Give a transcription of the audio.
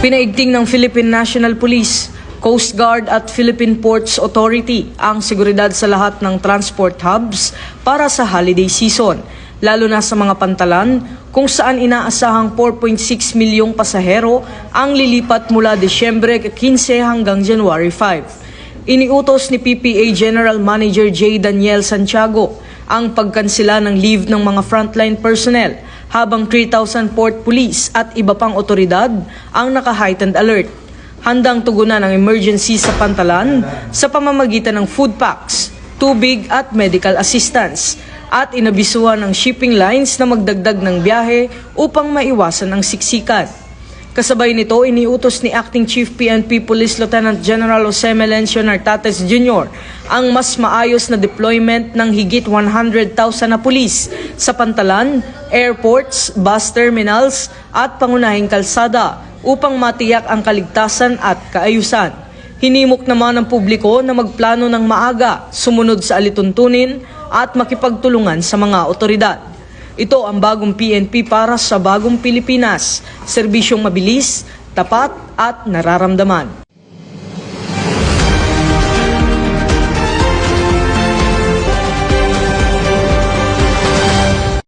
Pinaigting ng Philippine National Police, Coast Guard at Philippine Ports Authority ang seguridad sa lahat ng transport hubs para sa holiday season, lalo na sa mga pantalan kung saan inaasahang 4.6 milyong pasahero ang lilipat mula Disyembre 15 hanggang January 5. Iniutos ni PPA General Manager J. Daniel Santiago ang pagkansela ng leave ng mga frontline personnel habang 3,000 port police at iba pang otoridad ang naka-heightened alert. Handang tugunan ang emergency sa pantalan sa pamamagitan ng food packs, tubig at medical assistance at inabisuhan ng shipping lines na magdagdag ng biyahe upang maiwasan ang siksikan. Kasabay nito, iniutos ni Acting Chief PNP Police Lieutenant General Jose Melencio Nartates Jr. ang mas maayos na deployment ng higit 100,000 na pulis sa pantalan, airports, bus terminals at pangunahing kalsada upang matiyak ang kaligtasan at kaayusan. Hinimok naman ng publiko na magplano ng maaga, sumunod sa alituntunin at makipagtulungan sa mga otoridad. Ito ang bagong PNP para sa bagong Pilipinas, serbisyong mabilis, tapat at nararamdaman.